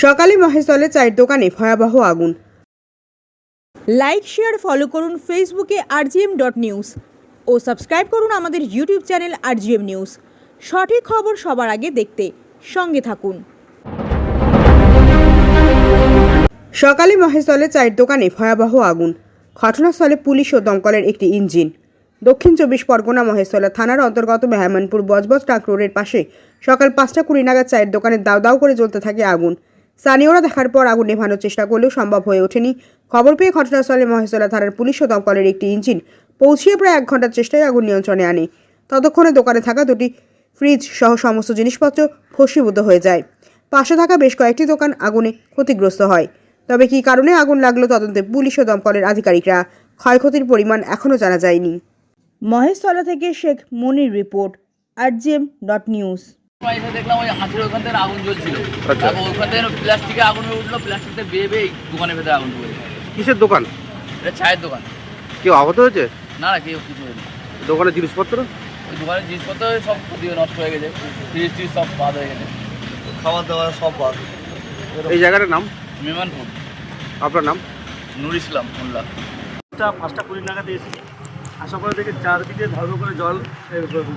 সকালে মহেশতলে চায়ের দোকানে ভয়াবহ আগুন। লাইক শেয়ার ফলো করুন ফেসবুকে rgm.news ও সাবস্ক্রাইব করুন আমাদের ইউটিউব চ্যানেল rgm নিউজ। সঠিক খবর সবার আগে দেখতে সঙ্গে থাকুন। সকালে মহেশতলে চায়ের দোকানে ভয়াবহ আগুন। ঘটনাস্থলে পুলিশ ও দমকলের একটি ইঞ্জিন। দক্ষিণ 24 পরগনা মহেশতলা থানার অন্তর্গত মেহমানপুর বজবজ ট্রাক রোডের পাশে সকাল 5:20 নাগাদ চায়ের দোকানে দাউ দাউ করে জ্বলতে থাকে আগুন। স্থানীয়রা দেখার পর আগুন নেভানোর চেষ্টা করলেও সম্ভব হয়ে ওঠেনি। খবর পেয়ে ঘটনাস্থলে মহেশতলা থানার পুলিশ ও দমকলের একটি ইঞ্জিন পৌঁছিয়ে প্রায় 1 ঘন্টার চেষ্টায় আগুন নিয়ন্ত্রণে আনে। ততক্ষণে দোকানে থাকা দুটি ফ্রিজ সহ সমস্ত জিনিসপত্র ভস্মীভূত হয়ে যায়। পাশে থাকা বেশ কয়েকটি দোকান আগুনে ক্ষতিগ্রস্ত হয়। তবে কী কারণে আগুন লাগলো তদন্তে পুলিশ ও দমকলের আধিকারিকরা। ক্ষয়ক্ষতির পরিমাণ এখনও জানা যায়নি। মহেশতলা থেকে শেখ মনির রিপোর্ট, rgm.news। দেখলাম ওই হাঁসের ওখান থেকে আগুন জ্বলছিল। তারপর ওখান থেকে প্লাস্টিকে আগুন উঠলো, প্লাস্টিকটা বেয়ে বেয়ে দোকানের ভেতরে আগুন পড়ে। কিসের দোকান? এটা চায়ের দোকান। কেউ আহত হয়েছে? না না, কেউ কিছু হয়নি। দোকানের জিনিসপত্র? ওই দোকানের জিনিসপত্র সব ক্ষতি নষ্ট হয়ে গেছে, ফ্রিজ ট্রিজ সব বাদ হয়ে গেছে, খাবার দাবার সব বাদ। এই জায়গাটার নাম? মেহমানপুর। আপনার নাম? নুর ইসলাম মোল্লা। 5:20 নাগাদ এসেছি। আসার পরে দেখে চারদিকে ধর্ম করে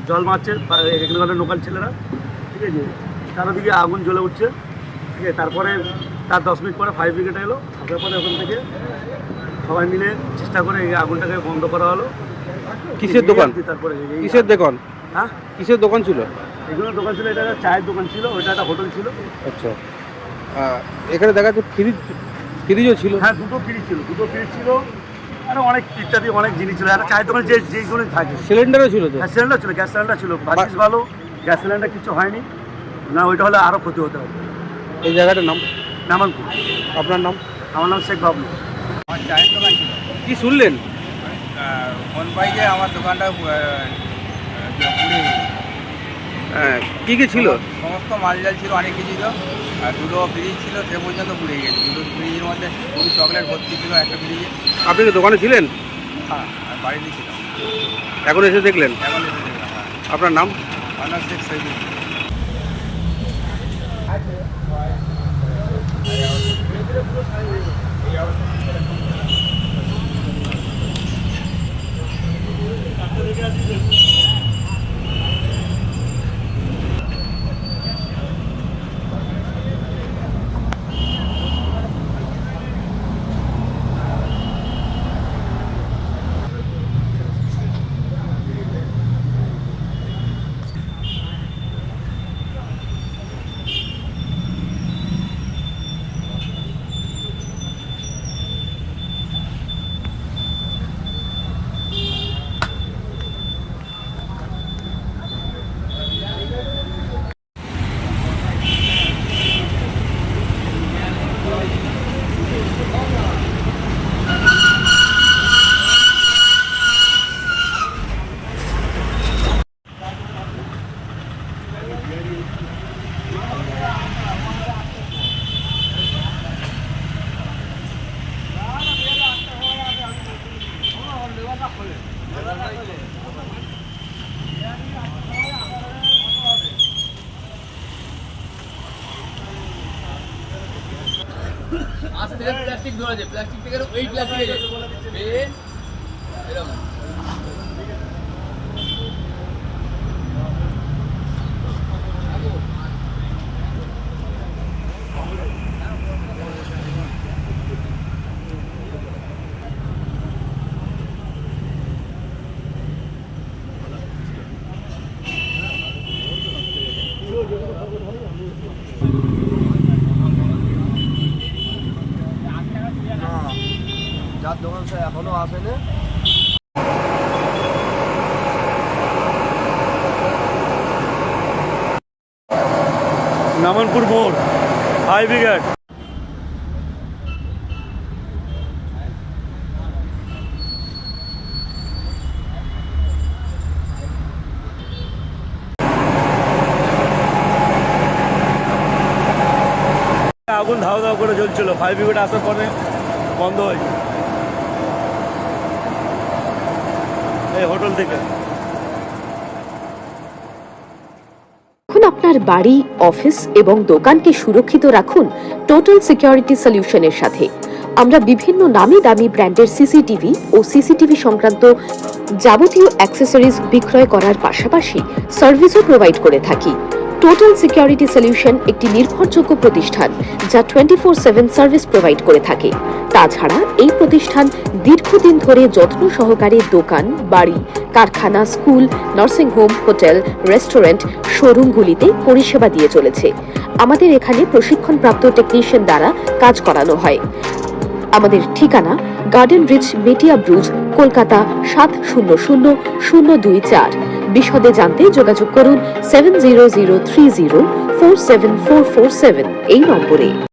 জল মারছে এখানে লোকাল ছেলেরা, ঠিক আছে। চারদিকে আগুন জ্বলে উঠছে, ঠিক আছে। তারপরে তার 10 মিনিট পরে ফায়ার ব্রিগেড এলো। আসার পরে ওখান থেকে সবাই মিলে চেষ্টা করে এই আগুনটাকে বন্ধ করা হলো। কিসের দোকান? তারপরে কিসের দোকান? হ্যাঁ, কিসের দোকান ছিল? এগুলো দোকান ছিল, এটা একটা চায়ের দোকান ছিল, ওইটা একটা হোটেল ছিল। আচ্ছা, এখানে দেখা যাচ্ছে ফ্রিজও ছিল? হ্যাঁ, দুটো ফ্রিজ ছিল আর অনেক ইত্যাদি অনেক জিনিস ছিল। একটা চায়ের দোকানে যেগুলো থাকে। সিলিন্ডারও ছিল তো? হ্যাঁ, সিলিন্ডার ছিল, গ্যাস সিলিন্ডার ছিল। ভাগ্যিস ভালো গ্যাস সিলিন্ডার কিছু হয়নি, না ওইটা হলে আরও ক্ষতি হতে হবে। এই জায়গাটার নাম? মেহমানপুর। আপনার নাম? আমার নাম শেখ বাবলু। আমার চায়ের দোকান ছিল। কি শুনলেন? ফোন পাই যে আমার দোকানটা পুড়ে হ্যাঁ, কি ছিল? সমস্ত মাল জাল ছিল, অনেক কিছু ছিল। আর দুটো ফ্রিজ ছিল, সে পর্যন্ত পুড়ে গেছে। দুটো ফ্রিজের মধ্যে খুবই চকলেট ভর্তি ছিল একটা ফ্রিজে। আপনি কি দোকানে ছিলেন? হ্যাঁ, আর বাড়িতে ছিলাম। এখন এসে দেখলেন? এখন এসে দেখলাম। হ্যাঁ, আপনার নাম? আমার শেখ সৈয়দ। আস্তে থেকে প্লাস্টিক ধরেছে, প্লাস্টিক থেকে ওই প্লাস্টিক এরকম। যার দোকান সে এখনো আসেনি। মেহমানপুর মোড়, ফায়ার ব্রিগেড। আগুন ধাও ধাও করে জ্বলছিল, ফায়ার ব্রিগেড আসার পরে বন্ধ হয়েছে এই হোটেল থেকে। আপনার বাড়ি, অফিস এবং দোকানকে সুরক্ষিত রাখুন টোটাল সিকিউরিটি সলিউশনের সাথে। আমরা বিভিন্ন নামি দামি ব্র্যান্ডের সিসিটিভি ও সিসিটিভি সংক্রান্ত যাবতীয় অ্যাক্সেসরিজ বিক্রয় করার পাশাপাশি সার্ভিসও প্রোভাইড করে থাকি। টোটাল সিকিউরিটি সলিউশন একটি নির্ভরযোগ্য প্রতিষ্ঠান যা 24/7 সার্ভিস প্রোভাইড করে থাকে। তাছাড়া এই প্রতিষ্ঠান দীর্ঘদিন ধরে যত্ন সহকারে দোকান, বাড়ি, কারখানা, school, nursing home, hotel, restaurant, শোরুমগুলিতে পরিষেবা দিয়ে চলেছে। আমাদের এখানে প্রশিক্ষণপ্রাপ্ত টেকনিশিয়ান দ্বারা কাজ করানো হয়। আমাদের ঠিকানা গার্ডেন রিচ, মেটিয়া ব্রুজ, কলকাতা 700024। বিশদে জানতে যোগাযোগ করুন 7003047447 এই নম্বরে।